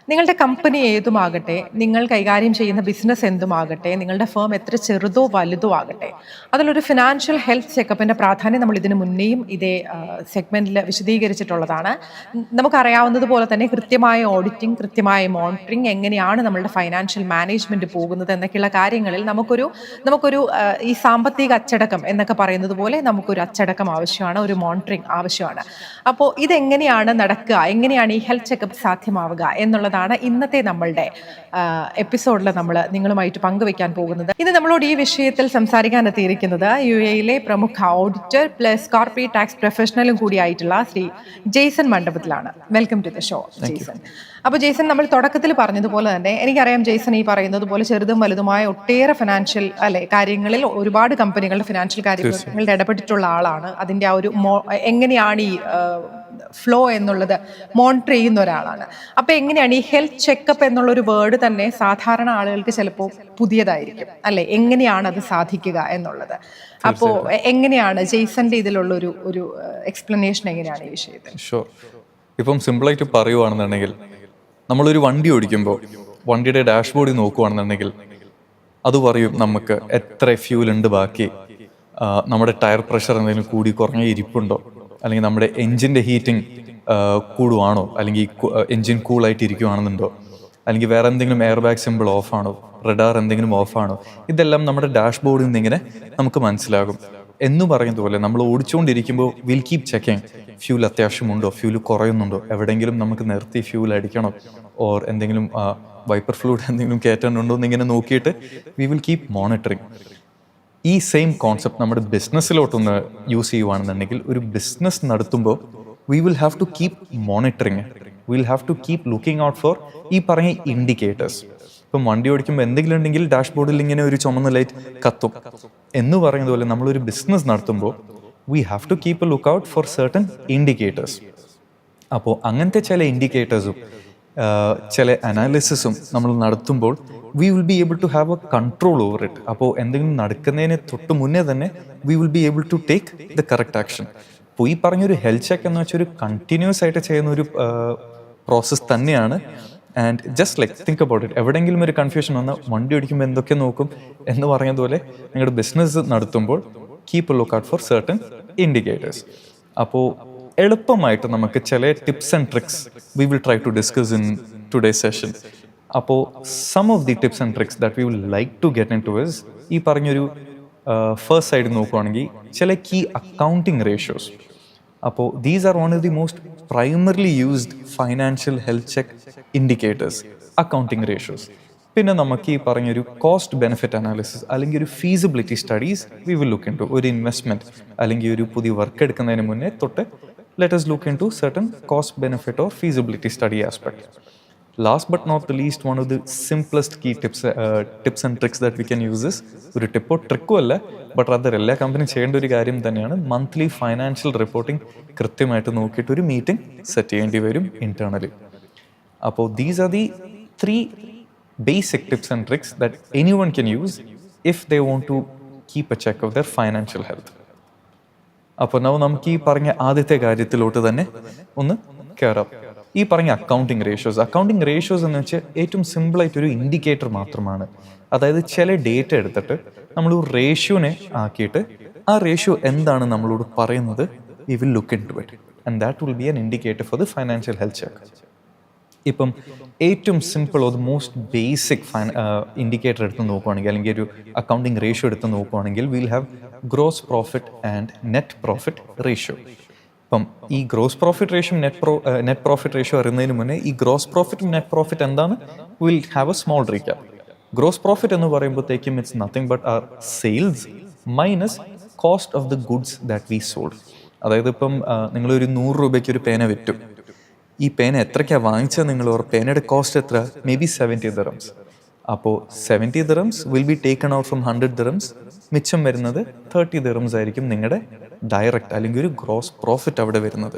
നിങ്ങളുടെ കമ്പനി ഏതുമാകട്ടെ, നിങ്ങൾ കൈകാര്യം ചെയ്യുന്ന ബിസിനസ് എന്തുമാകട്ടെ, നിങ്ങളുടെ ഫേം എത്ര ചെറുതോ വലുതോ ആകട്ടെ, അതിലൊരു ഫിനാൻഷ്യൽ ഹെൽത്ത് ചെക്കപ്പിൻ്റെ പ്രാധാന്യം നമ്മൾ ഇതിനു മുന്നേയും ഇതേ സെഗ്മെൻറ്റിൽ വിശദീകരിച്ചിട്ടുള്ളതാണ്. നമുക്കറിയാവുന്നതുപോലെ തന്നെ കൃത്യമായ ഓഡിറ്റിംഗ്, കൃത്യമായ മോണിറ്ററിംഗ്, എങ്ങനെയാണ് നമ്മളുടെ ഫൈനാൻഷ്യൽ മാനേജ്മെൻറ്റ് പോകുന്നത് എന്നൊക്കെയുള്ള കാര്യങ്ങളിൽ നമുക്കൊരു ഈ സാമ്പത്തിക അച്ചടക്കം എന്നൊക്കെ പറയുന്നത് പോലെ നമുക്കൊരു അച്ചടക്കം ആവശ്യമാണ്, ഒരു മോണിറ്ററിംഗ് ആവശ്യമാണ്. അപ്പോൾ ഇതെങ്ങനെയാണ് നടക്കുക, എങ്ങനെയാണ് ഈ ഹെൽത്ത് ചെക്കപ്പ് സാധ്യമാവുക എന്നുള്ളതാണ് ഇന്നത്തെ നമ്മളുടെ എപ്പിസോഡിൽ നമ്മൾ നിങ്ങളുമായിട്ട് പങ്കുവെക്കാൻ പോകുന്നത്. ഇന്ന് നമ്മളോട് ഈ വിഷയത്തിൽ സംസാരിക്കാൻ എത്തിയിരിക്കുന്നത് UAE പ്രമുഖ ഓഡിറ്റർ പ്ലസ് കോർപ്പറേറ്റ് ടാക്സ് പ്രൊഫഷണലും കൂടിയായിട്ടുള്ള ശ്രീ ജെയ്സൺ മണ്ഡപത്തിലാണ്. Welcome to the show Jason. അപ്പോൾ ജെയ്സൺ, നമ്മൾ തുടക്കത്തിൽ പറഞ്ഞതുപോലെ തന്നെ എനിക്കറിയാം ജെയ്സൺ ഈ പറയുന്നത് പോലെ ചെറുതും വലുതുമായ ഒട്ടേറെ ഫിനാൻഷ്യൽ കാര്യങ്ങളിൽ ഒരുപാട് കമ്പനികളുടെ ഫിനാൻഷ്യൽ കാര്യങ്ങളിൽ ഇടപെട്ടിട്ടുള്ള ആളാണ്. അതിൻ്റെ ആ ഒരു എങ്ങനെയാണ് ഈ ഫ്ലോ എന്നുള്ളത് മോണിറ്റർ ചെയ്യുന്ന ഒരാളാണ്. അപ്പോൾ എങ്ങനെയാണ് ഈ ഹെൽത്ത് ചെക്കപ്പ് എന്നുള്ളൊരു വേർഡ് തന്നെ സാധാരണ ആളുകൾക്ക് ചിലപ്പോൾ പുതിയതായിരിക്കും അല്ലെ, എങ്ങനെയാണ് അത് സാധിക്കുക എന്നുള്ളത്. അപ്പോൾ എങ്ങനെയാണ് ജെയ്സന്റെ ഇതിലുള്ള ഒരു എക്സ്പ്ലനേഷൻ എങ്ങനെയാണ് ഈ വിഷയത്തിൽ? ഷുവർ. ഇപ്പം സിമ്പിളായിട്ട് പറയുവാണെന്നുണ്ടെങ്കിൽ, നമ്മളൊരു വണ്ടി ഓടിക്കുമ്പോൾ വണ്ടിയുടെ ഡാഷ്ബോർഡിൽ നോക്കുകയാണെന്നുണ്ടെങ്കിൽ അത് പറയും നമുക്ക് എത്ര ഫ്യൂൽ ഉണ്ട് ബാക്കി, നമ്മുടെ ടയർ പ്രഷർ എന്തെങ്കിലും കൂടി കുറഞ്ഞ ഇരിപ്പുണ്ടോ, അല്ലെങ്കിൽ നമ്മുടെ എൻജിൻ്റെ ഹീറ്റിംഗ് കൂടുവാണോ, അല്ലെങ്കിൽ എൻജിൻ കൂളായിട്ട് ഇരിക്കുവാണെന്നുണ്ടോ, അല്ലെങ്കിൽ വേറെ എന്തെങ്കിലും എയർ ബാഗ് സിമ്പിൾ ഓഫാണോ, റഡാർ എന്തെങ്കിലും ഓഫാണോ, ഇതെല്ലാം നമ്മുടെ ഡാഷ്ബോർഡിൽ നിന്ന് ഇങ്ങനെ നമുക്ക് മനസ്സിലാകും. എന്ന് പറയുന്നതുപോലെ നമ്മൾ ഓടിച്ചുകൊണ്ടിരിക്കുമ്പോൾ വിൽ കീപ് ചെക്കിങ് ഫ്യൂൽ അത്യാവശ്യമുണ്ടോ, ഫ്യൂൽ കുറയുന്നുണ്ടോ, എവിടെയെങ്കിലും നമുക്ക് നിർത്തി ഫ്യൂൽ അടിക്കണോ, ഓർ എന്തെങ്കിലും വൈപ്പർ ഫ്ലൂയിഡ് എന്തെങ്കിലും കയറ്റാനുണ്ടോ എന്നിങ്ങനെ നോക്കിയിട്ട് വി വിൽ കീപ് മോണിറ്ററിങ്. ഈ സെയിം കോൺസെപ്റ്റ് നമ്മുടെ ബിസിനസ്സിലോട്ടൊന്ന് യൂസ് ചെയ്യുവാണെന്നുണ്ടെങ്കിൽ, ഒരു ബിസിനസ് നടത്തുമ്പോൾ we will have to keep monitoring, will have to keep looking out for ഈ പറഞ്ഞ ഇൻഡിക്കേറ്റേഴ്സ്. ഇപ്പം വണ്ടി ഓടിക്കുമ്പോൾ എന്തെങ്കിലും ഉണ്ടെങ്കിൽ ഡാഷ്ബോർഡിൽ ഇങ്ങനെ ഒരു ചുമന്ന ലൈറ്റ് കത്തും എന്ന് പറയുന്നത് പോലെ നമ്മളൊരു ബിസിനസ് നടത്തുമ്പോൾ we have to keep a look out for certain indicators. അപ്പോൾ അങ്ങനത്തെ ചില ഇൻഡിക്കേറ്റേഴ്സും ചില അനാലിസിസും നമ്മൾ നടത്തുമ്പോൾ we will be able to have a control over it. അപ്പോൾ എന്തെങ്കിലും നടക്കുന്നതിന് തൊട്ട് മുന്നേ തന്നെ we will be able to take the correct action. അപ്പോൾ ഈ പറഞ്ഞൊരു ഹെൽത്ത് ചെക്ക് എന്ന് വെച്ചാൽ ഒരു കണ്ടിന്യൂസ് ആയിട്ട് ചെയ്യുന്ന ഒരു പ്രോസസ്സ് തന്നെയാണ്. And just like think about it. എവിടെയെങ്കിലും ഒരു കൺഫ്യൂഷൻ വന്നാൽ വണ്ടി ഓടിക്കുമ്പോൾ എന്തൊക്കെ നോക്കും എന്ന് പറഞ്ഞതുപോലെ നിങ്ങളുടെ ബിസിനസ് നടത്തുമ്പോൾ keep a look out for certain indicators. അപ്പോൾ എളുപ്പമായിട്ട് നമുക്ക് ചില tips and tricks we will try to discuss in today's session. അപ്പോൾ some of the tips and tricks that we will like to get into is ഈ പറഞ്ഞൊരു first side നോക്കുകയാണെങ്കിൽ ചില key accounting ratios. അപ്പോൾ these are one of the most primarily used financial health check indicators, accounting ratios. പിന്നെ നമുക്ക് ഈ പറഞ്ഞൊരു cost benefit analysis അല്ലെങ്കിൽ ഒരു feasibility studies we will look into. ഒരു ഇൻവെസ്റ്റ്മെൻറ്റ് അല്ലെങ്കിൽ ഒരു പുതിയ വർക്ക് എടുക്കുന്നതിന് മുന്നേ തൊട്ട് let us look into certain cost benefit or feasibility study aspect. Last but not the least, one of the simplest key tips and tricks that we can use is ഒരു ടിപ്പോ ട്രിക്കോ അല്ല, but other എല്ലാ കമ്പനിയും ചെയ്യേണ്ട ഒരു കാര്യം തന്നെയാണ്. Monthly financial reporting കൃത്യമായിട്ട് നോക്കിയിട്ട് ഒരു മീറ്റിംഗ് സെറ്റ് ചെയ്യേണ്ടി വരും ഇന്റേണലി. അപ്പോൾ these are the 3 basic tips and tricks that anyone can use if they want to keep a check of their financial health. അപ്പോൾ നമുക്ക് ഈ പറഞ്ഞ ആദ്യത്തെ കാര്യത്തിലോട്ട് തന്നെ ഒന്ന് കയറാം. ഈ പറഞ്ഞ അക്കൗണ്ടിങ് റേഷ്യോസ് എന്ന് വെച്ചാൽ ഏറ്റവും സിമ്പിളായിട്ടൊരു ഇൻഡിക്കേറ്റർ മാത്രമാണ്. അതായത് ചില ഡേറ്റ എടുത്തിട്ട് നമ്മൾ ഒരു റേഷ്യോനെ ആക്കിയിട്ട് ആ റേഷ്യോ എന്താണ് നമ്മളോട് പറയുന്നത് we will look into it and that will be an indicator for the financial health check. ഇപ്പം ഏറ്റവും simple or the most basic indicator എടുത്ത് നോക്കുകയാണെങ്കിൽ, അല്ലെങ്കിൽ ഒരു അക്കൗണ്ടിങ് റേഷ്യോ എടുത്ത് നോക്കുകയാണെങ്കിൽ will have gross profit and net profit ratio. അപ്പം ഈ gross profit ratio net profit ratio അറിയുന്നതിന് മുന്നേ ഈ ഗ്രോസ് പ്രോഫിറ്റ് നെറ്റ് പ്രോഫിറ്റ് എന്താണ് will have a small recap. Gross profit എന്ന് പറയുമ്പോഴത്തേക്കും it's nothing but our sales minus cost of the goods that we sold. അതായത് ഇപ്പം നിങ്ങളൊരു 100 രൂപയ്ക്ക് ഒരു പേന വിറ്റു. ഈ പേന എത്രയ്ക്കാണ് വാങ്ങിച്ചത് നിങ്ങൾ, ഓർ പേനയുടെ കോസ്റ്റ് എത്ര, മേ ബി 70 dirhams. അപ്പോൾ 70 dirhams will be taken out from 100 dirhams. മിച്ചം വരുന്നത് 30 dirhams ആയിരിക്കും നിങ്ങളുടെ ഡയറക്റ്റ് അല്ലെങ്കിൽ ഒരു ഗ്രോസ് പ്രോഫിറ്റ് അവിടെ വരുന്നത്.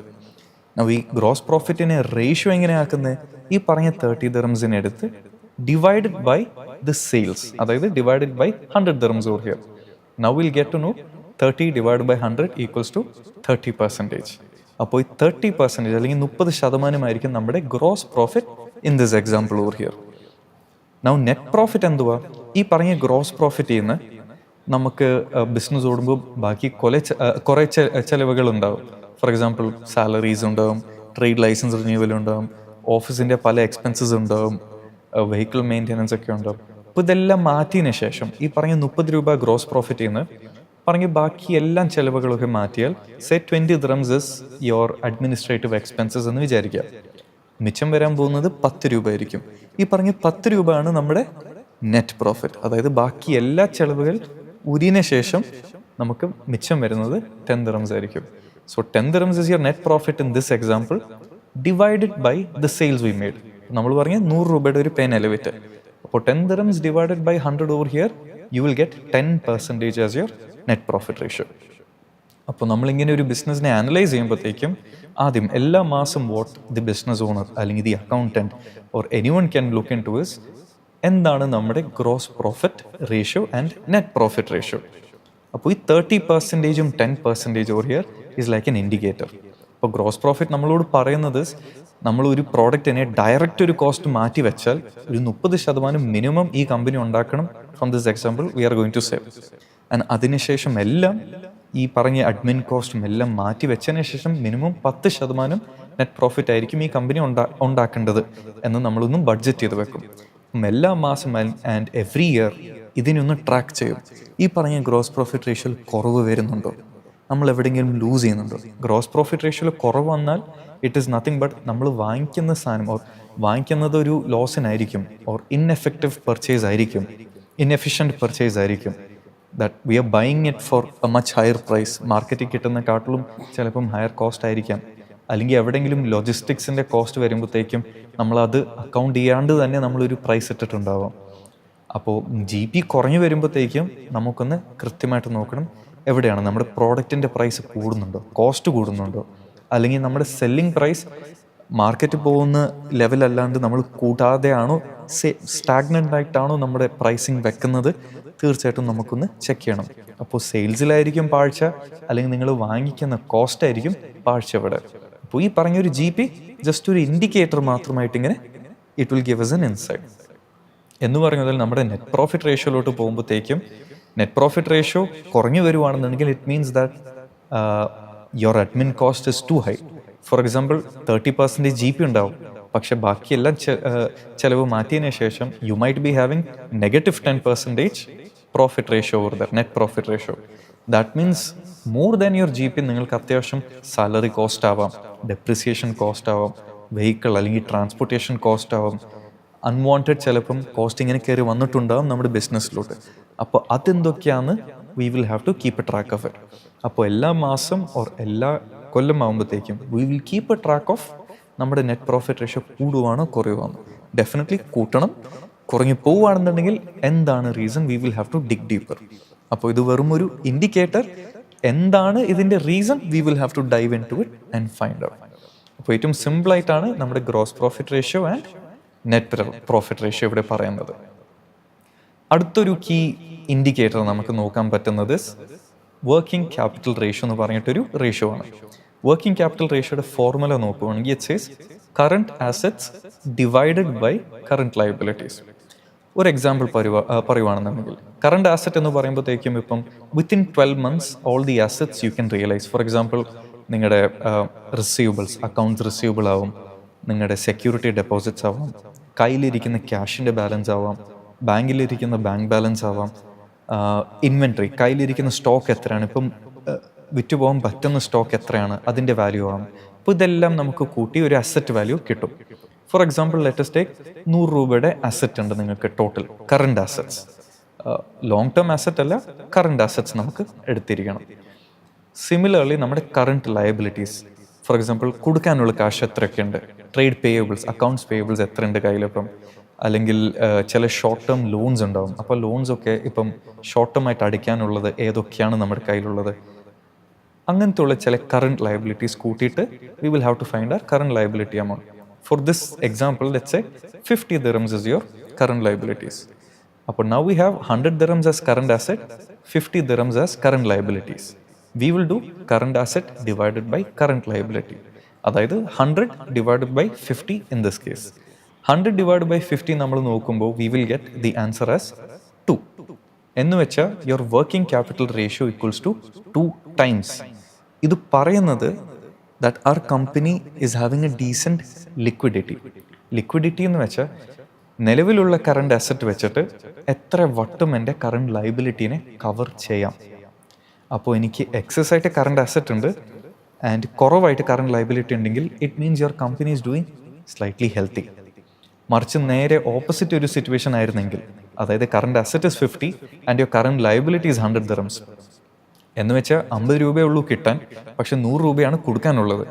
ഈ ഗ്രോസ് പ്രോഫിറ്റിനെ റേഷ്യോ എങ്ങനെയാക്കുന്നത്, ഈ പറഞ്ഞ 30 dirhamsനെ എടുത്ത് ഡിവൈഡഡ് ബൈ ദ സെയിൽസ്, അതായത് divided by 100 dirhams over here. Now we'll get to know 30 divided by 100 equals to 30%. അപ്പോൾ ഈ 30% അല്ലെങ്കിൽ 30% നമ്മുടെ gross profit in this example over here. Now net profit എന്തുവാ? ഈ പറഞ്ഞ ഗ്രോസ് പ്രോഫിറ്റ് ചെയ്യുന്ന നമുക്ക് ബിസിനസ് ഓടുമ്പോൾ ബാക്കി കുറേ ചിലവുകൾ ഉണ്ടാവും. ഫോർ എക്സാമ്പിൾ സാലറീസ് ഉണ്ടാവും, ട്രേഡ് ലൈസൻസ് റിന്യൂവൽ ഉണ്ടാവും, ഓഫീസിൻ്റെ പല എക്സ്പെൻസസ് ഉണ്ടാവും, വെഹിക്കിൾ മെയിൻ്റെനൻസ് ഒക്കെ ഉണ്ടാവും. അപ്പോൾ ഇതെല്ലാം മാറ്റിയതിന് ശേഷം ഈ പറഞ്ഞ 30 രൂപ ഗ്രോസ് പ്രോഫിറ്റ് ചെയ്യുന്ന പറഞ്ഞ ബാക്കി എല്ലാം ചിലവുകളൊക്കെ മാറ്റിയാൽ say 20 dirhams is your administrative expenses എന്ന് വിചാരിക്കുക. മിച്ചം വരാൻ പോകുന്നത് 10 രൂപ ആയിരിക്കും. ഈ പറഞ്ഞ 10 രൂപ ആണ് നമ്മുടെ നെറ്റ് പ്രോഫിറ്റ്. അതായത് ബാക്കി എല്ലാ ചിലവുകൾ ഊരിയതിന് ശേഷം നമുക്ക് മിച്ചം വരുന്നത് 10 dirhams ആയിരിക്കും. So 10 dirhams is your net profit in this example divided by the sales we made. നമ്മൾ പറഞ്ഞ 100 രൂപയുടെ ഒരു പെൻ എലിവേറ്റർ. അപ്പോൾ 10 dirhams divided by 100 over here you will get 10% as your net profit ratio. അപ്പോൾ നമ്മളിങ്ങനെ ഒരു ബിസിനസ്സിനെ അനലൈസ് ചെയ്യുമ്പോഴത്തേക്കും ആദ്യം എല്ലാ മാസം വാട്ട് ദി ബിസിനസ് ഓണർ അല്ലെങ്കിൽ the accountant or anyone can look into is എന്താണ് നമ്മുടെ gross profit ratio and net profit ratio. അപ്പോൾ ഈ 30%ഉം 10% over here is like an indicator. അപ്പോൾ ഗ്രോസ് പ്രോഫിറ്റ് നമ്മളോട് പറയുന്നത് നമ്മൾ ഒരു പ്രോഡക്റ്റിനെ ഡയറക്റ്റ് ഒരു കോസ്റ്റ് മാറ്റി വെച്ചാൽ ഒരു 30% മിനിമം ഈ കമ്പനി ഉണ്ടാക്കണം. From this example we are going to save. And അതിനുശേഷം എല്ലാം ഈ പറഞ്ഞ അഡ്മിൻ കോസ്റ്റും എല്ലാം മാറ്റി വെച്ചതിന് ശേഷം മിനിമം 10% നെറ്റ് പ്രോഫിറ്റ് ആയിരിക്കും ഈ കമ്പനി ഉണ്ടാക്കേണ്ടത് എന്ന് നമ്മളൊന്നും ബഡ്ജറ്റ് ചെയ്ത് വെക്കും. എല്ലാ മാസം ആൻഡ് എവറി ഇയർ ഇതിനൊന്ന് ട്രാക്ക് ചെയ്യും. ഈ പറഞ്ഞ ഗ്രോസ് പ്രോഫിറ്റ് റേഷ്യോയിൽ കുറവ് വരുന്നുണ്ടോ, നമ്മൾ എവിടെയെങ്കിലും ലൂസ് ചെയ്യുന്നുണ്ടോ. ഗ്രോസ് പ്രോഫിറ്റ് റേഷ്യോയിൽ കുറവ് വന്നാൽ ഇറ്റ് ഈസ് നത്തിങ് ബട്ട് നമ്മൾ വാങ്ങിക്കുന്ന സാധനം ഓർ വാങ്ങിക്കുന്നത് ഒരു ലോസിനായിരിക്കും ഓർ ഇൻഎഫക്റ്റീവ് പർച്ചേസ് ആയിരിക്കും, ഇൻഎഫിഷ്യൻറ്റ് പർച്ചേസ് ആയിരിക്കും. That we are buying it for a much higher price. മാർക്കറ്റിൽ കിട്ടുന്നതിനെക്കാട്ടിലും ചിലപ്പം ഹയർ കോസ്റ്റ് ആയിരിക്കാം. അല്ലെങ്കിൽ എവിടെയെങ്കിലും ലോജിസ്റ്റിക്സിൻ്റെ കോസ്റ്റ് വരുമ്പോഴത്തേക്കും നമ്മളത് അക്കൗണ്ട് ചെയ്യാണ്ട് തന്നെ നമ്മളൊരു പ്രൈസ് ഇട്ടിട്ടുണ്ടാവാം. അപ്പോൾ GP കുറഞ്ഞു വരുമ്പോഴത്തേക്കും നമുക്കൊന്ന് കൃത്യമായിട്ട് നോക്കണം എവിടെയാണ് നമ്മുടെ പ്രോഡക്റ്റിൻ്റെ പ്രൈസ് കൂടുന്നുണ്ടോ, കോസ്റ്റ് കൂടുന്നുണ്ടോ, അല്ലെങ്കിൽ നമ്മുടെ സെല്ലിംഗ് പ്രൈസ് മാർക്കറ്റ് പോകുന്ന ലെവലല്ലാണ്ട് നമ്മൾ കൂട്ടാതെയാണോ സ്റ്റാഗ്നൻ്റ് ആയിട്ടാണോ നമ്മുടെ പ്രൈസിങ് വെക്കുന്നത്, തീർച്ചയായിട്ടും നമുക്കൊന്ന് ചെക്ക് ചെയ്യണം. അപ്പോൾ സെയിൽസിലായിരിക്കും പാഴ്ച, അല്ലെങ്കിൽ നിങ്ങൾ വാങ്ങിക്കുന്ന കോസ്റ്റ് ആയിരിക്കും പാഴ്ച ഇവിടെ. അപ്പോൾ ഈ പറഞ്ഞൊരു GP ജസ്റ്റ് ഒരു ഇൻഡിക്കേറ്റർ മാത്രമായിട്ട് ഇങ്ങനെ it will give us an insight. എന്ന് പറഞ്ഞാൽ നമ്മുടെ നെറ്റ് പ്രോഫിറ്റ് റേഷ്യോയിലോട്ട് പോകുമ്പോഴത്തേക്കും നെറ്റ് പ്രോഫിറ്റ് റേഷ്യോ കുറഞ്ഞു വരുവാണെന്നുണ്ടെങ്കിൽ it means that your admin cost is too high. For example 30% GP ഉണ്ടാവും, പക്ഷെ ബാക്കിയെല്ലാം ചിലവ് മാറ്റിയതിന് ശേഷം you might be having -10% profit ratio over there net profit ratio. That means more than your GP നിങ്ങൾക്ക് അത്യാവശ്യം സാലറി കോസ്റ്റ് ആവാം, depreciation cost ആവാം, വെഹിക്കിൾ അല്ലെങ്കിൽ ട്രാൻസ്പോർട്ടേഷൻ കോസ്റ്റ് ആവാം, അൺവാണ്ടഡ് ചിലപ്പം കോസ്റ്റ് ഇങ്ങനെ കയറി വന്നിട്ടുണ്ടാവും നമ്മുടെ ബിസിനസ്സിലോട്ട്. അപ്പോൾ അതെന്തൊക്കെയാണ് we will have to keep a track of it. അപ്പോൾ എല്ലാ മാസം ഓർ എല്ലാ കൊല്ലം ആകുമ്പോഴത്തേക്കും we will keep a track of നമ്മുടെ നെറ്റ് പ്രോഫിറ്റ് റേഷ്യോ കൂടുവാണോ കുറയുവാണോ. ഡെഫിനറ്റ്ലി കൂട്ടണം. കുറഞ്ഞു പോവുകയാണെന്നുണ്ടെങ്കിൽ എന്താണ് reason, we will have to dig deeper. അപ്പോൾ ഇത് വെറും ഒരു ഇൻഡിക്കേറ്റർ. എന്താണ് ഇതിൻ്റെ reason, we will have to dive into it and find out. അപ്പോൾ ഏറ്റവും സിമ്പിളായിട്ടാണ് നമ്മുടെ gross profit ratio and net profit ratio ഇവിടെ പറയുന്നത്. അടുത്തൊരു കീ ഇൻഡിക്കേറ്റർ നമുക്ക് നോക്കാൻ പറ്റുന്നത് വർക്കിംഗ് ക്യാപിറ്റൽ റേഷ്യോ എന്ന് പറഞ്ഞിട്ടൊരു റേഷ്യോ ആണ്. വർക്കിംഗ് ക്യാപിറ്റൽ റേഷ്യോയുടെ ഫോർമുല നോക്കുകയാണെങ്കിൽ it says current assets divided by current liabilities. ഒരു എക്സാമ്പിൾ പറയുവാണെന്നുണ്ടെങ്കിൽ കറണ്ട് ആസറ്റ് എന്ന് പറയുമ്പോഴത്തേക്കും ഇപ്പം within 12 months all the assets you can realise. For example നിങ്ങളുടെ റിസീവബിൾസ്, അക്കൗണ്ട്സ് റിസീവബിൾ ആവും, നിങ്ങളുടെ സെക്യൂരിറ്റി ഡെപ്പോസിറ്റ്സ് ആവാം, കയ്യിലിരിക്കുന്ന ക്യാഷിൻ്റെ ബാലൻസ് ആവാം, ബാങ്കിലിരിക്കുന്ന ബാങ്ക് ബാലൻസ് ആവാം, ഇൻവെൻട്രി കയ്യിലിരിക്കുന്ന സ്റ്റോക്ക് എത്രയാണ്, ഇപ്പം വിറ്റുപോകാൻ പറ്റുന്ന സ്റ്റോക്ക് എത്രയാണ്, അതിൻ്റെ വാല്യൂ ആവാം. അപ്പോൾ ഇതെല്ലാം നമുക്ക് കൂട്ടി ഒരു അസറ്റ് വാല്യൂ കിട്ടും. ഫോർ എക്സാമ്പിൾ ലെറ്റസ് ടേക്ക് 100 രൂപയുടെ അസറ്റ് ഉണ്ട് നിങ്ങൾക്ക് total current assets. Long term asset അല്ല, കറണ്ട് അസറ്റ്സ് നമുക്ക് എടുത്തിരിക്കണം. സിമിലർലി നമ്മുടെ കറണ്ട് ലയബിലിറ്റീസ്, ഫോർ എക്സാമ്പിൾ കൊടുക്കാനുള്ള കാശ് എത്രയൊക്കെ ഉണ്ട്, ട്രേഡ് പേയബിൾസ്, അക്കൗണ്ട്സ് പേയബിൾസ് എത്രയുണ്ട് കയ്യിലിപ്പം, അല്ലെങ്കിൽ ചില ഷോർട്ട് ടേം ലോൺസ് ഉണ്ടാവും. അപ്പോൾ ലോൺസൊക്കെ ഇപ്പം ഷോർട്ട് ടേം ആയിട്ട് അടിക്കാനുള്ളത് ഏതൊക്കെയാണ് നമ്മുടെ കയ്യിലുള്ളത്, അങ്ങനത്തെ ഉള്ള ചില കറണ്ട് ലയബിലിറ്റീസ് കൂട്ടിയിട്ട് we will have to find our current liability amount. For this example let's say 50 dirhams is your current liabilities. അപ്പോൾ now we have 100 dirhams as current asset, 50 dirhams as current liabilities. We will do current asset divided by current liability. അതായത് 100 divided by 50 in this case. 100 divide by 50 നമ്മൾ നോക്കുമ്പോൾ we will get the answer as 2. എന്ന് വെച്ചാൽ your working capital ratio equals to 2 times. ഇത് പറയുന്നത് that our company is having a decent liquidity. Liquidity എന്ന് വെച്ചാൽ നിലവിലുള്ള കറണ്ട് അസറ്റ് വെച്ചിട്ട് എത്ര വട്ടം എൻ്റെ കറണ്ട് ലൈബിലിറ്റീനെ കവർ ചെയ്യാം. അപ്പോൾ എനിക്ക് എക്സസ് ആയിട്ട് കറണ്ട് അസറ്റ് ഉണ്ട് ആൻഡ് കുറവായിട്ട് കറണ്ട് ലൈബിലിറ്റി ഉണ്ടെങ്കിൽ it means your company is doing slightly healthy. മറിച്ച് നേരെ ഓപ്പോസിറ്റ് ഒരു സിറ്റുവേഷൻ ആയിരുന്നെങ്കിൽ, അതായത് current asset is 50 and your current liability is 100 dirhams, എന്ന് വെച്ചാൽ 50 രൂപയേ ഉള്ളൂ കിട്ടാൻ, പക്ഷെ 100 രൂപയാണ് കൊടുക്കാനുള്ളത്.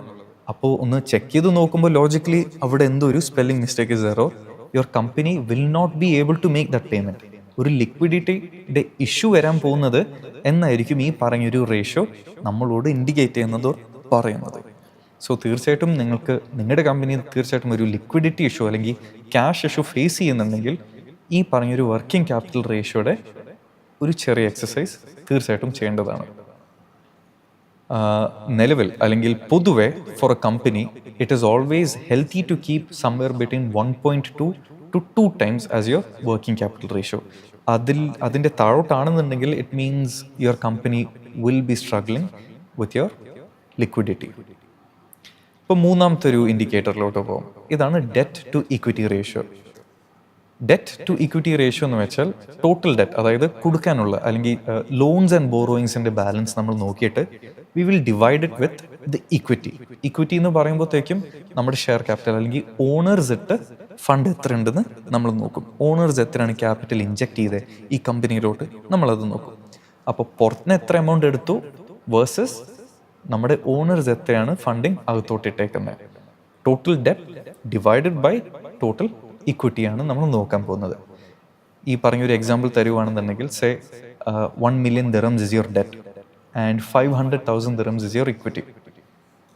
അപ്പോൾ ഒന്ന് ചെക്ക് ചെയ്ത് നോക്കുമ്പോൾ ലോജിക്കലി അവിടെ എന്തോ ഒരു spelling mistake is error. Your company will not be able to make that payment. ഒരു ലിക്വിഡിറ്റിയുടെ ഇഷ്യൂ വരാൻ പോകുന്നത് എന്നായിരിക്കും ഈ പറഞ്ഞൊരു റേഷ്യോ നമ്മളോട് ഇൻഡിക്കേറ്റ് ചെയ്യുന്നത് പറയുന്നത്. സോ തീർച്ചയായിട്ടും നിങ്ങൾക്ക് നിങ്ങളുടെ കമ്പനി തീർച്ചയായിട്ടും ഒരു ലിക്വിഡിറ്റി ഇഷ്യൂ അല്ലെങ്കിൽ ക്യാഷ് ഇഷ്യൂ ഫേസ് ചെയ്യുന്നുണ്ടെങ്കിൽ ഈ പറഞ്ഞൊരു വർക്കിംഗ് ക്യാപിറ്റൽ റേഷ്യോയുടെ ഒരു ചെറിയ എക്സസൈസ് തീർച്ചയായിട്ടും ചെയ്യേണ്ടതാണ്. നിലവിൽ അല്ലെങ്കിൽ പൊതുവെ for a company it is always healthy to keep somewhere between 1.2 to 2 times as your working capital ratio. അതിൻ്റെ താഴോട്ടാണെന്നുണ്ടെങ്കിൽ it means your company will be struggling with your liquidity. ഇപ്പോൾ മൂന്നാമത്തെ ഒരു ഇൻഡിക്കേറ്ററിലോട്ട് പോകും. ഇതാണ് debt to equity ratio. Debt to equity ratio എന്ന് വെച്ചാൽ ടോട്ടൽ ഡെറ്റ്, അതായത് കൊടുക്കാനുള്ള അല്ലെങ്കിൽ ലോൺസ് ആൻഡ് ബോറോയിങ്സിൻ്റെ ബാലൻസ് നമ്മൾ നോക്കിയിട്ട് we will divide it with the equity. Equity എന്ന് പറയുമ്പോഴത്തേക്കും നമ്മുടെ ഷെയർ ക്യാപിറ്റൽ അല്ലെങ്കിൽ ഓണേഴ്സ് ഇട്ട് ഫണ്ട് എത്ര ഉണ്ടെന്ന് നമ്മൾ നോക്കും. ഓണേഴ്സ് എത്രയാണ് ക്യാപിറ്റൽ ഇഞ്ചെക്ട് ചെയ്തത് ഈ കമ്പനിയിലോട്ട് നമ്മളത് നോക്കും. അപ്പോൾ പുറത്തുനിന്ന് എത്ര എമൗണ്ട് എടുത്തു വേഴ്സസ് നമ്മുടെ ഓണേഴ്സ് എത്രയാണ് ഫണ്ടിങ് അകത്തോട്ട് ഇട്ടേക്കുന്നത്. Total debt divided by total ഇക്വിറ്റിയാണ് നമ്മൾ നോക്കാൻ പോകുന്നത്. ഈ പറഞ്ഞൊരു എക്സാമ്പിൾ തരുവാണെന്നുണ്ടെങ്കിൽ say 1 million dirhams is your debt and 500,000 dirhams is your equity.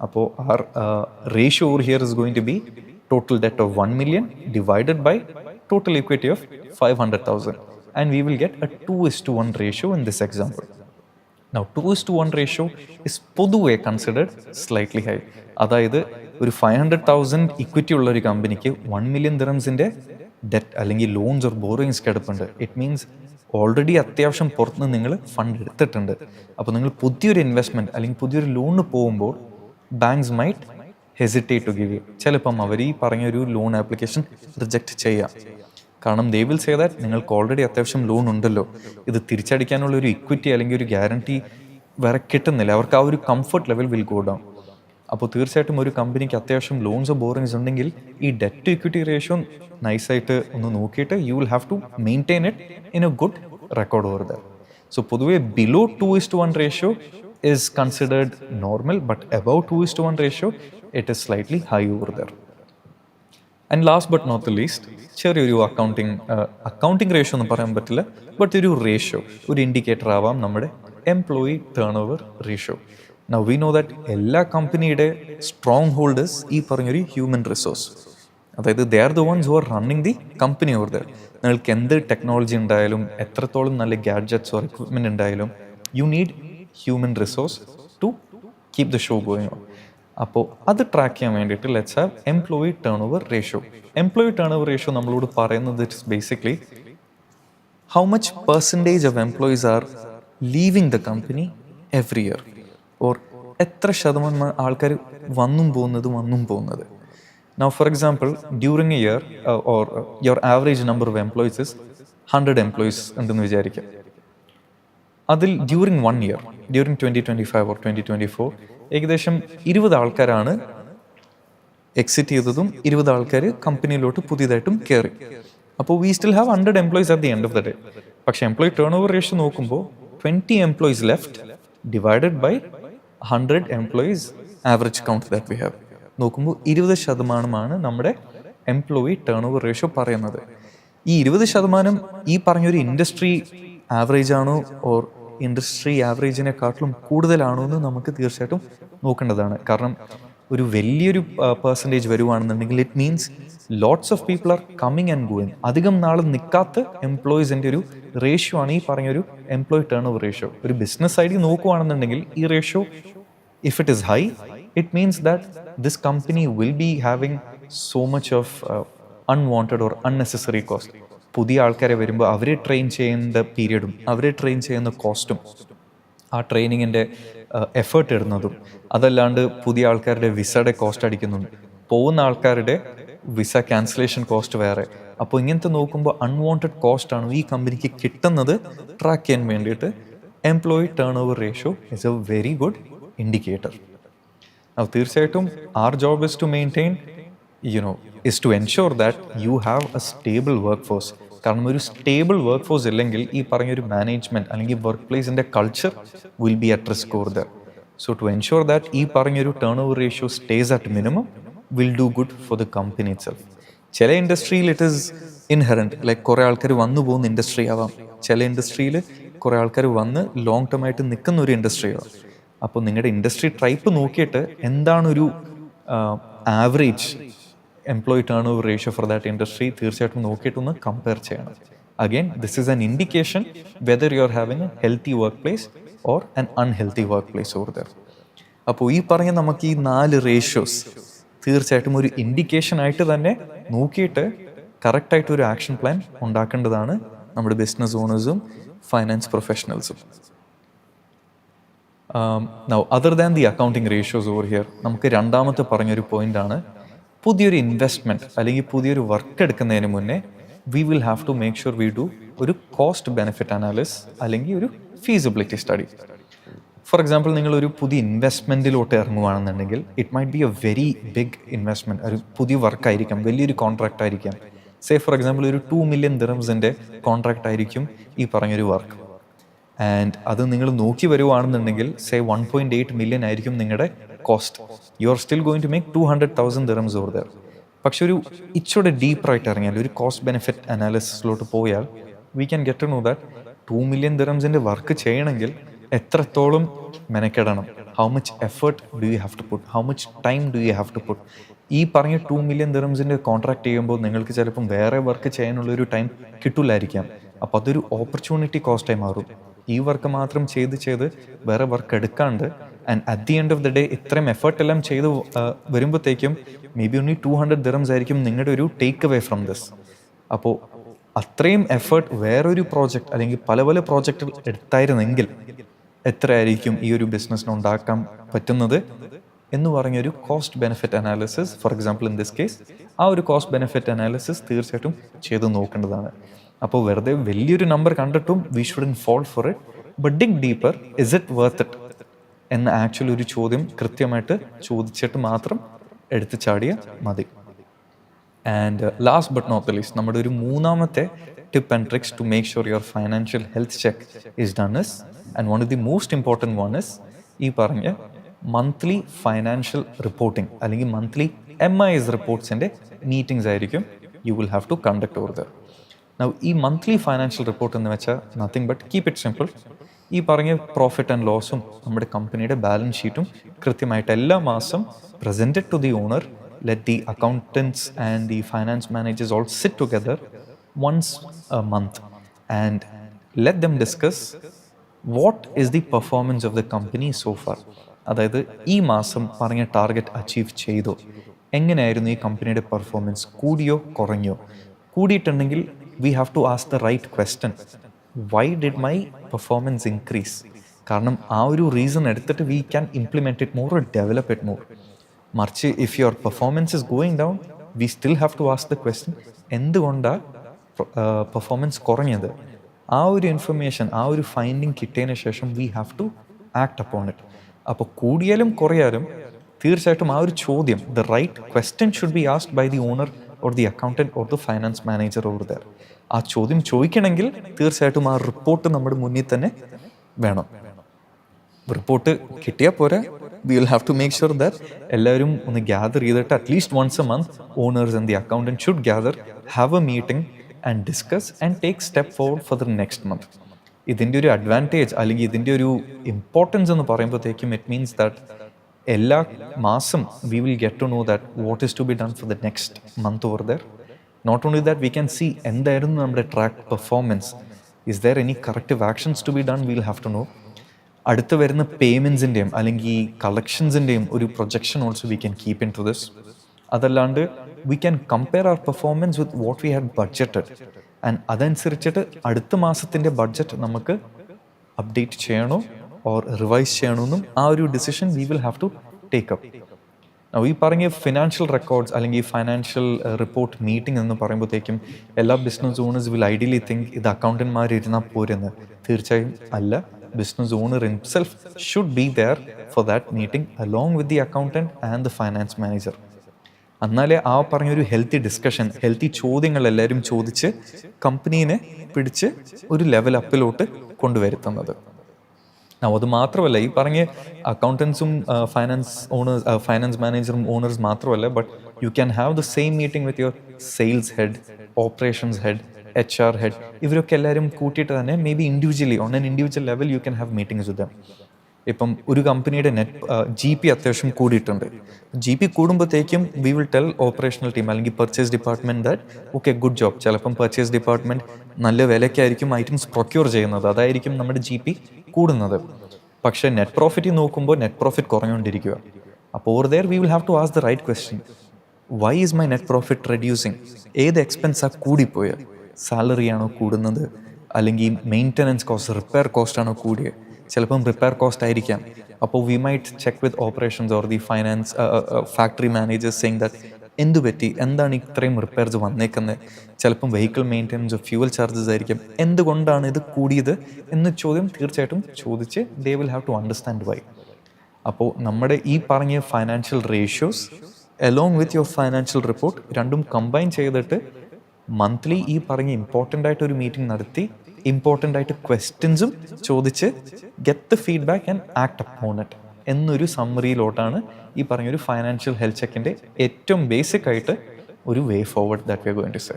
അപ്പോൾ our ratio over here is going to be total debt of 1 million divided by total equity of 500,000 and we will get a 2:1 ratio in this example. Now 2:1 ratio is പൊതുവെ considered slightly high. അതായത് ഒരു 500,000 equity ഉള്ള ഒരു കമ്പനിക്ക് 1 million dirhamsന്റെ debt അല്ലെങ്കിൽ loans or borrowings കിടപ്പുണ്ട്. It means already അത്യാവശ്യം പുറത്തുനിന്ന് നിങ്ങൾ ഫണ്ട് എടുത്തിട്ടുണ്ട്. അപ്പോൾ നിങ്ങൾ പുതിയൊരു ഇൻവെസ്റ്റ്മെൻറ്റ് അല്ലെങ്കിൽ പുതിയൊരു ലോണിന് പോകുമ്പോൾ banks might hesitate to give you. ചിലപ്പം അവർ ഈ പറഞ്ഞൊരു ലോൺ ആപ്ലിക്കേഷൻ റിജക്റ്റ് ചെയ്യാം. കാരണം ദേ വിൽ സേ ദാറ്റ് നിങ്ങൾക്ക് ഓൾറെഡി അത്യാവശ്യം ലോൺ ഉണ്ടല്ലോ, ഇത് തിരിച്ചടിക്കാനുള്ള ഒരു ഇക്വിറ്റി അല്ലെങ്കിൽ ഒരു ഗ്യാരണ്ടി വേറെ കിട്ടുന്നില്ല. അവർക്ക് ആ ഒരു comfort level will go down. അപ്പോൾ തീർച്ചയായിട്ടും ഒരു കമ്പനിക്ക് അത്യാവശ്യം ലോൺസോ ബോറിങ്സ് ഉണ്ടെങ്കിൽ ഈ ഡെറ്റ് ടു ഇക്വിറ്റി റേഷ്യോ നൈസായിട്ട് ഒന്ന് നോക്കിയിട്ട് you will have to maintain it in a good record over there. So പൊതുവെ below 2:1 ratio is considered normal, but above 2:1 ratio it is slightly high over there. And last but not the least, ചെറിയൊരു accounting ratio എന്ന് പറയാൻ പറ്റില്ല, but ഒരു ratio, ഒരു indicator ആവാം നമ്മുടെ employee turnover ratio. Now we know that എല്ലാ കമ്പനിയുടെ സ്ട്രോങ് ഹോൾഡേഴ്സ് ഈ പറഞ്ഞൊരു ഹ്യൂമൻ റിസോഴ്സ്, അതായത് they are the ones who are running the company over there. നിങ്ങൾക്ക് എന്ത് ടെക്നോളജി ഉണ്ടായാലും എത്രത്തോളം നല്ല ഗാഡ്ജറ്റ്സ് ഓർ എക്വിപ്മെൻറ്റ് ഉണ്ടായാലും you need human resource to keep the show going on. അപ്പോൾ അത് ട്രാക്ക് ചെയ്യാൻ വേണ്ടിയിട്ട് let's have employee turnover ratio. Employee turnover ratio നമ്മളോട് പറയുന്നത് it's basically how much percentage of employees are leaving the company every year, or എത്ര ശതമാനം ആൾക്കാർ വന്നും പോകുന്നത്. Now for example, during a year or your average number of employees is 100 employees ഉണ്ടെന്ന് വിചാരിക്കാം. അതിൽ ഡ്യൂറിങ് 1 year, ഡ്യൂറിങ് 2025 or 2024 ഏകദേശം 20 ആൾക്കാരാണ് എക്സിറ്റ് ചെയ്തതും 20 ആൾക്കാർ കമ്പനിയിലോട്ട് പുതിയതായിട്ടും കയറി. അപ്പോൾ we still have 100 employees at the end of the day. പക്ഷേ എംപ്ലോയി ടേൺ ഓവർ റേഷ്യോ നോക്കുമ്പോൾ 20 employees left divided by 100 employees average count that we have നോക്കുമ്പോൾ 20% നമ്മുടെ എംപ്ലോയി ടേൺ ഓവർ റേഷ്യോ പറയുന്നത്. ഈ 20% ഈ പറഞ്ഞൊരു ഇൻഡസ്ട്രി ആവറേജ് ആണോ ഓർ ഇൻഡസ്ട്രി ആവറേജിനെക്കാട്ടിലും കൂടുതലാണോ എന്ന് നമുക്ക് തീർച്ചയായിട്ടും നോക്കേണ്ടതാണ്. കാരണം ഒരു വലിയൊരു പെർസെൻറ്റേജ് വരുവാണെന്നുണ്ടെങ്കിൽ it means lots of people are coming and going. അധികം നാൾ നിൽക്കാത്ത എംപ്ലോയീസിൻ്റെ ഒരു റേഷ്യോ ആണ് ഈ പറഞ്ഞൊരു എംപ്ലോയി ടേൺ ഓവർ റേഷ്യോ. ഒരു ബിസിനസ് സൈഡിൽ നോക്കുകയാണെന്നുണ്ടെങ്കിൽ ഈ ratio if it is high, it means that this company will be having so much of unwanted or unnecessary cost. പുതിയ ആൾക്കാരെ വരുമ്പോൾ അവരെ ട്രെയിൻ ചെയ്യേണ്ട പീരീഡും അവരെ ട്രെയിൻ ചെയ്യുന്ന കോസ്റ്റും ആ ട്രെയിനിങ്ങിൻ്റെ എഫേർട്ട് ഇടുന്നതും, അതല്ലാണ്ട് പുതിയ ആൾക്കാരുടെ വിസയുടെ കോസ്റ്റ് അടിക്കുന്നുണ്ട്, പോകുന്ന ആൾക്കാരുടെ വിസ ക്യാൻസലേഷൻ കോസ്റ്റ് വേറെ. അപ്പോൾ ഇങ്ങനത്തെ നോക്കുമ്പോൾ അൺവാണ്ടഡ് കോസ്റ്റാണ് ഈ കമ്പനിക്ക് കിട്ടുന്നത് ട്രാക്ക് ചെയ്യാൻ വേണ്ടിയിട്ട് employee turnover ratio is A very good indicator. തീർച്ചയായിട്ടും our job is to maintain, is to ensure that you have a stable workforce. കാരണം ഒരു സ്റ്റേബിൾ വർക്ക് ഫോഴ്സ് ഇല്ലെങ്കിൽ ഈ പറഞ്ഞൊരു മാനേജ്മെൻറ്റ് അല്ലെങ്കിൽ വർക്ക് പ്ലേസിൻ്റെ culture will be at risk or there. So to ensure that ഈ പറഞ്ഞൊരു turnover ratio stays at minimum will do good for the company itself. ചില ഇൻഡസ്ട്രിയിൽ ഇറ്റ് ഈസ് ഇൻഹെറൻറ്റ്, ലൈക്ക് കുറേ ആൾക്കാർ വന്നു പോകുന്ന ഇൻഡസ്ട്രി ആവാം. ചില ഇൻഡസ്ട്രിയിൽ കുറേ ആൾക്കാർ വന്ന് ലോങ് ടേം ആയിട്ട് നിൽക്കുന്ന ഒരു ഇൻഡസ്ട്രി ആവാം. അപ്പോൾ നിങ്ങളുടെ ഇൻഡസ്ട്രി ടൈപ്പ് നോക്കിയിട്ട് എന്താണൊരു average employee turnover ratio for that industry തീർച്ചയായിട്ടും നോക്കിയിട്ടൊന്ന് കമ്പയർ ചെയ്യണം. Again this is an indication whether you are having a healthy workplace or an unhealthy workplace or there. അപ്പോൾ ഈ പറഞ്ഞ നമുക്ക് ഈ 4 റേഷ്യോസ് തീർച്ചയായിട്ടും ഒരു ഇൻഡിക്കേഷൻ ആയിട്ട് തന്നെ നോക്കിയിട്ട് കറക്റ്റായിട്ട് ഒരു ആക്ഷൻ പ്ലാൻ ഉണ്ടാക്കേണ്ടതാണ് നമ്മുടെ ബിസിനസ് ഓണേഴ്സും ഫൈനാൻസ് പ്രൊഫഷണൽസും. Now other than the accounting ratios over here, നമുക്ക് രണ്ടാമത്തെ പറഞ്ഞൊരു പോയിന്റാണ്, പുതിയൊരു ഇൻവെസ്റ്റ്മെൻറ്റ് അല്ലെങ്കിൽ പുതിയൊരു വർക്ക് എടുക്കുന്നതിന് മുന്നേ we will have to make sure we do ഒരു കോസ്റ്റ് ബെനിഫിറ്റ് അനാലിസിസ് അല്ലെങ്കിൽ ഒരു ഫീസിബിലിറ്റി സ്റ്റഡി. ഫോർ എക്സാമ്പിൾ, നിങ്ങളൊരു പുതിയ ഇൻവെസ്റ്റ്മെൻറ്റിലോട്ട് ഇറങ്ങുകയാണെന്നുണ്ടെങ്കിൽ it might be a very big investment, ഒരു പുതിയ വർക്കായിരിക്കാം, വലിയൊരു കോൺട്രാക്റ്റ് ആയിരിക്കാം. സേ ഫോർ എക്സാമ്പിൾ ഒരു 2 million dirhamsൻ്റെ കോൺട്രാക്റ്റ് ആയിരിക്കും ഈ പറഞ്ഞൊരു വർക്ക്. ആൻഡ് അത് നിങ്ങൾ നോക്കി വരുവാണെന്നുണ്ടെങ്കിൽ സേ 1.8 million ആയിരിക്കും നിങ്ങളുടെ cost. You are still going to make 200,000 dirhams over there. പക്ഷെ ഒരു ഇച്ചിരി ഡീപ്പായിട്ട് ഇറങ്ങിയാൽ, ഒരു കോസ്റ്റ് ബെനിഫിറ്റ് അനാലിസിസിലോട്ട് പോയാൽ we can get to know that 2 million dirhamsൻ്റെ വർക്ക് ചെയ്യണമെങ്കിൽ എത്രത്തോളം മെനക്കെടണം, how much effort do you have to put, how much time do you have to put. ഈ പറഞ്ഞ 2 million dirhamsൻ്റെ കോൺട്രാക്ട് ചെയ്യുമ്പോൾ നിങ്ങൾക്ക് ചിലപ്പം വേറെ വർക്ക് ചെയ്യാനുള്ളൊരു ടൈം കിട്ടില്ലായിരിക്കാം. അപ്പോൾ അതൊരു ഓപ്പർച്യൂണിറ്റി കോസ്റ്റായി മാറും. ഈ വർക്ക് മാത്രം ചെയ്ത് വേറെ വർക്ക് എടുക്കാണ്ട് and at the end of the day ഇത്രയും എഫേർട്ട് എല്ലാം ചെയ്ത് വരുമ്പോഴത്തേക്കും മേ ബി ഓൺലി 200 dirhams ആയിരിക്കും നിങ്ങളുടെ ഒരു ടേക്ക് അവേ ഫ്രം ദിസ്. അപ്പോൾ അത്രയും എഫേർട്ട് വേറൊരു പ്രോജക്റ്റ് അല്ലെങ്കിൽ പല പല പ്രോജക്റ്റുകൾ എടുത്തായിരുന്നെങ്കിൽ എത്രയായിരിക്കും ഈ ഒരു ബിസിനസ്സിന് ഉണ്ടാക്കാൻ പറ്റുന്നത് എന്ന് പറഞ്ഞൊരു cost benefit analysis, for example in this case, ആ ഒരു കോസ്റ്റ് ബെനിഫിറ്റ് അനാലിസിസ് തീർച്ചയായിട്ടും ചെയ്ത് നോക്കേണ്ടതാണ്. അപ്പോൾ വെറുതെ വലിയൊരു നമ്പർ കണ്ടിട്ടും we shouldn't fall for it, but dig deeper, is it worth it എന്ന ആക്ച്വലി ഒരു ചോദ്യം കൃത്യമായിട്ട് ചോദിച്ചിട്ട് മാത്രം എടുത്ത് ചാടിയ മതി. And last but not the least, നമ്മുടെ ഒരു മൂന്നാമത്തെ tip and tricks to make sure your financial health check is done is, and one of the most important one is ഈ പറഞ്ഞ മന്ത്ലി ഫൈനാൻഷ്യൽ റിപ്പോർട്ടിംഗ് അല്ലെങ്കിൽ മന്ത്ലി MIS റിപ്പോർട്ട്സിൻ്റെ meetings ആയിരിക്കും you will have to conduct over there. ഈ monthly financial report എന്ന് വെച്ചാൽ nothing but keep it simple. ഈ പറഞ്ഞ പ്രോഫിറ്റ് ആൻഡ് ലോസും നമ്മുടെ കമ്പനിയുടെ ബാലൻസ് ഷീറ്റും കൃത്യമായിട്ട് എല്ലാ മാസം presented to the owner. Let the accountants and the finance managers all sit together once a month and let them discuss what is the performance of the company so far. അതായത് ഈ മാസം പറഞ്ഞ target achieve ചെയ്തോ, എങ്ങനെയായിരുന്നു ഈ കമ്പനിയുടെ performance, കൂടിയോ കുറഞ്ഞോ, കൂടിയിട്ടുണ്ടെങ്കിൽ we have to ask the right question. Why did my performance increase? കാരണം ആ ഒരു റീസൺ എടുത്തിട്ട് we can implement it more or develop it more. മറിച്ച് if your performance is going down, we still have to ask the question, എന്തുകൊണ്ടാണ് performance കുറഞ്ഞത്? ആ ഒരു information, ആ ഒരു ഫൈൻഡിങ് കിട്ടിയതിന് ശേഷം we have to act upon it. അപ്പോൾ കൂടിയാലും കുറയാലും തീർച്ചയായിട്ടും ആ ഒരു ചോദ്യം, the right question should be asked by the owner or the accountant or the finance manager over there. ആ ചോദ്യം ചോദിക്കണമെങ്കിൽ തീർച്ചയായിട്ടും ആ റിപ്പോർട്ട് നമ്മുടെ മുന്നിൽ തന്നെ വേണം. റിപ്പോർട്ട് കിട്ടിയാൽ പോരാ, we will have to make sure that എല്ലാവരും ഒന്ന് ഗ്യാദർ ചെയ്തിട്ട് at least once a month owners and the accountant should gather, have a meeting and discuss and take step forward for the next month. ഇതിൻ്റെ ഒരു advantage അല്ലെങ്കിൽ ഇതിൻ്റെ ഒരു importance എന്ന് പറയുമ്പോഴത്തേക്കും ഇറ്റ് മീൻസ് ദാറ്റ് എല്ലാ മാസം we will get to know that what is to be done for the next month over there. Not only that, we can see എന്തായിരുന്നു നമ്മുടെ track performance, is there any corrective actions to be done, we'll have to know. അടുത്ത് വരുന്ന പേയ്മെൻറ്റ്സിൻ്റെയും അല്ലെങ്കിൽ കളക്ഷൻസിൻ്റെയും ഒരു projection also we can keep into this. അതല്ലാണ്ട് we can compare our performance with what we had budgeted. And അതനുസരിച്ചിട്ട് അടുത്ത മാസത്തിൻ്റെ budget നമുക്ക് അപ്ഡേറ്റ് ചെയ്യണോ ഓർ റിവൈസ് ചെയ്യണമെന്നും ആ ഒരു decision we will have to take up. ഈ പറഞ്ഞ ഫിനാൻഷ്യൽ റെക്കോർഡ്സ് അല്ലെങ്കിൽ ഫൈനാൻഷ്യൽ റിപ്പോർട്ട് മീറ്റിംഗ് എന്ന് പറയുമ്പോഴത്തേക്കും എല്ലാ business owners will ideally think ഇത് അക്കൗണ്ടന്റ്മാർ ഇരുന്നാൽ പോരെന്ന്. തീർച്ചയായും അല്ല. Business owner himself should be there for that meeting along with the accountant and the finance manager. എന്നാലേ ആ പറഞ്ഞൊരു ഹെൽത്തി ഡിസ്കഷൻ, ഹെൽത്തി ചോദ്യങ്ങൾ എല്ലാവരും ചോദിച്ച് കമ്പനീനെ പിടിച്ച് ഒരു ലെവൽ അപ്പിലോട്ട് കൊണ്ടുവരുത്തുന്നത്. അത് മാത്രമല്ല, ഈ പറഞ്ഞ അക്കൗണ്ടൻസും ഫൈനാൻസ് മാനേജറും ഓണേഴ്സ് മാത്രമല്ല, but you can have the same meeting with your sales head, operations head, HR head. ഇവരൊക്കെ എല്ലാവരും കൂട്ടിയിട്ട് തന്നെ maybe individually on an individual level you can have meetings with them. ഇപ്പം ഒരു കമ്പനിയുടെ GP അത്യാവശ്യം കൂടിയിട്ടുണ്ട്. GP കൂടുമ്പോഴത്തേക്കും we will tell operational team അല്ലെങ്കിൽ purchase department that okay good job. ചിലപ്പം പർച്ചേസ് ഡിപ്പാർട്ട്മെന്റ് നല്ല വിലയ്ക്കായിരിക്കും ഐറ്റംസ് പ്രൊക്യൂർ ചെയ്യുന്നത്, അതായിരിക്കും നമ്മുടെ GP കൂടുന്നത്. പക്ഷേ നെറ്റ് പ്രോഫിറ്റ് നോക്കുമ്പോൾ നെറ്റ് പ്രോഫിറ്റ് കുറഞ്ഞുകൊണ്ടിരിക്കുക. അപ്പോൾ over there we will have to ask the right question, why is my net profit reducing? ഏത് എക്സ്പെൻസാണ് കൂടിപ്പോയത്? സാലറി ആണോ കൂടുന്നത്, അല്ലെങ്കിൽ മെയിൻ്റനൻസ് കോസ്റ്റ്, റിപ്പയർ കോസ്റ്റ് ആണോ കൂടിയത്? ചിലപ്പം റിപ്പയർ കോസ്റ്റ് ആയിരിക്കാം. അപ്പോൾ V might check with operations or the finance factory managers saying that എന്ത് പറ്റി, എന്താണ് ഇത്രയും റിപ്പയർസ് വന്നേക്കുന്നത്? ചിലപ്പം വെഹിക്കിൾ മെയിൻ്റനൻസ്, ഫ്യൂവൽ ചാർജസ് ആയിരിക്കും. എന്തുകൊണ്ടാണ് ഇത് കൂടിയത് എന്ന ചോദ്യം തീർച്ചയായിട്ടും ചോദിച്ച് they will have to understand why. അപ്പോൾ നമ്മുടെ ഈ പറഞ്ഞ financial ratios along with your financial report രണ്ടും കമ്പൈൻ ചെയ്തിട്ട് മന്ത്ലി ഈ പറഞ്ഞ ഇമ്പോർട്ടൻ്റ് ആയിട്ട് ഒരു മീറ്റിംഗ് നടത്തി ഇമ്പോർട്ടൻ്റ് ആയിട്ട് ക്വസ്റ്റ്യൻസും ചോദിച്ച് get the feedback and act upon it എന്നൊരു സമ്മറിയിലോട്ടാണ് ഈ പറഞ്ഞൊരു ഫൈനാൻഷ്യൽ ഹെൽത്ത് ചെക്കിൻ്റെ ഏറ്റവും ബേസിക് ആയിട്ട് ഒരു way forward that we are going to say.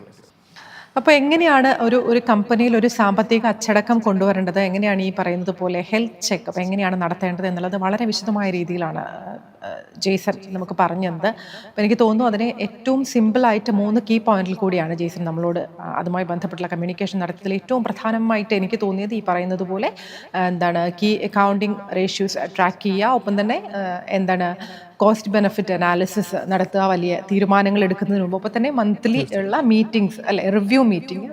അപ്പോൾ എങ്ങനെയാണ് ഒരു കമ്പനിയിൽ ഒരു സാമ്പത്തിക അച്ചടക്കം കൊണ്ടുവരേണ്ടത്, എങ്ങനെയാണ് ഈ പറയുന്നത് പോലെ ഹെൽത്ത് ചെക്കപ്പ് എങ്ങനെയാണ് നടത്തേണ്ടത് എന്നുള്ളത് വളരെ വിശദമായ രീതിയിലാണ് ജെയ്സൺ നമുക്ക് പറഞ്ഞു തന്നത്. അപ്പോൾ എനിക്ക് തോന്നുന്നു അതിനെ ഏറ്റവും സിമ്പിളായിട്ട് 3 കീ പോയിന്റിൽ കൂടിയാണ് ജെയ്സൺ നമ്മളോട് അതുമായി ബന്ധപ്പെട്ടുള്ള കമ്മ്യൂണിക്കേഷൻ നടത്തിയതിൽ ഏറ്റവും പ്രധാനമായിട്ട് എനിക്ക് തോന്നിയത് ഈ പറയുന്നത് പോലെ കീ അക്കൗണ്ടിങ് റേഷ്യൂസ് ട്രാക്ക് ചെയ്യുക, ഒപ്പം തന്നെ കോസ്റ്റ് ബെനിഫിറ്റ് അനാലിസിസ് നടത്തുക, വലിയ തീരുമാനങ്ങൾ എടുക്കുന്നതിന് മുമ്പ്. ഒപ്പം തന്നെ മന്ത്ലി ഉള്ള മീറ്റിംഗ്സ് അല്ലെ, റിവ്യൂ മീറ്റിംഗ്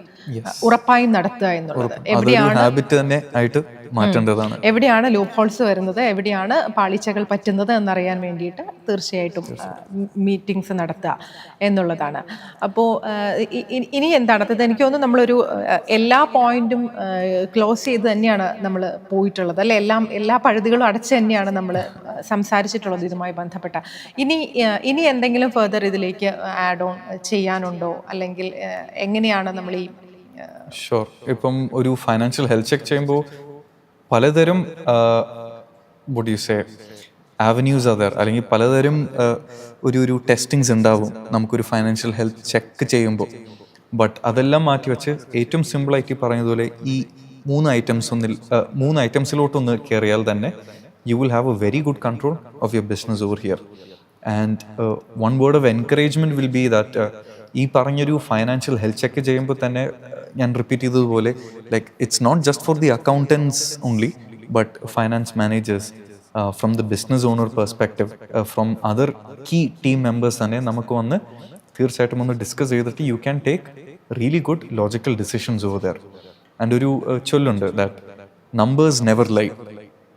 ഉറപ്പായും നടത്തുക എന്നുള്ളത്. എവിടെയാണ് ലൂപ്പ് ഹോൾസ് വരുന്നത്, എവിടെയാണ് പാളിച്ചകൾ പറ്റുന്നത് എന്നറിയാൻ വേണ്ടിയിട്ട് തീർച്ചയായിട്ടും മീറ്റിംഗ്സ് നടത്തുക എന്നുള്ളതാണ്. അപ്പോൾ ഇനി എന്താണ് അത്, എനിക്ക് തോന്നുന്നു നമ്മളൊരു എല്ലാ പോയിന്റും ക്ലോസ് ചെയ്ത് തന്നെയാണ് നമ്മൾ പോയിട്ടുള്ളത് അല്ലെ, എല്ലാ പഴുതുകളും അടച്ച് തന്നെയാണ് നമ്മൾ സംസാരിച്ചിട്ടുള്ളത് ഇതുമായി ബന്ധപ്പെട്ട. ഇനി എന്തെങ്കിലും ഫെർദർ ഇതിലേക്ക് ആഡ് ഓൺ ചെയ്യാനുണ്ടോ, അല്ലെങ്കിൽ എങ്ങനെയാണ് നമ്മൾ ഈ ഷുവർ. ഇപ്പം ഒരു ഫൈനാൻഷ്യൽ ഹെൽത്ത് ചെക്ക് ചെയ്യുമ്പോൾ പലതരം ആവന്യൂസ് അതർ, അല്ലെങ്കിൽ പലതരം ഒരു ടെസ്റ്റിങ്സ് ഉണ്ടാവും നമുക്കൊരു ഫൈനാൻഷ്യൽ ഹെൽത്ത് ചെക്ക് ചെയ്യുമ്പോൾ. ബട്ട് അതെല്ലാം മാറ്റിവെച്ച് ഏറ്റവും സിമ്പിളായിട്ട് പറഞ്ഞതുപോലെ ഈ 3 ഐറ്റംസിലോട്ടൊന്ന് കയറിയാൽ തന്നെ you will have a very good control of your business over here. And one word of encouragement will be that ഈ പറഞ്ഞൊരു ഫൈനാൻഷ്യൽ ഹെൽത്ത് ചെക്ക് ചെയ്യുമ്പോൾ തന്നെ ഞാൻ റിപ്പീറ്റ് ചെയ്തതുപോലെ, like it's not just for the accountants only, but finance managers from the business owner perspective, from other key team members തന്നെ നമുക്ക് വന്ന് തീർച്ചയായിട്ടും ഒന്ന് ഡിസ്കസ് ചെയ്തിട്ട് you can take really good logical decisions over there. And ഒരു ചൊല്ലുണ്ട് that numbers never lie,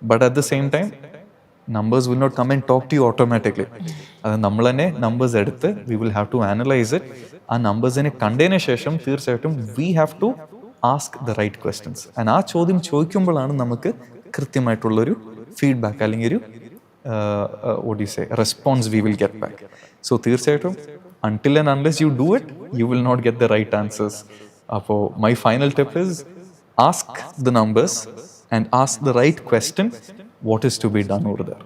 but at the same time numbers will not come and talk to you automatically. അത് നമ്മൾ തന്നെ നമ്പേഴ്സ് എടുത്ത് we will have to analyze it. ആ നമ്പേഴ്സിനെ കണ്ടതിന് ശേഷം തീർച്ചയായിട്ടും we have to ask the right questions. and ആ ചോദ്യം ചോദിക്കുമ്പോഴാണ് നമുക്ക് കൃത്യമായിട്ടുള്ളൊരു ഫീഡ്ബാക്ക് അല്ലെങ്കിൽ ഒരു response we will get back. so തീർച്ചയായിട്ടും until and unless you do it you will not get the right answers. അപ്പോൾ my final tip is ask the numbers and ask the right question, what is to be done over there.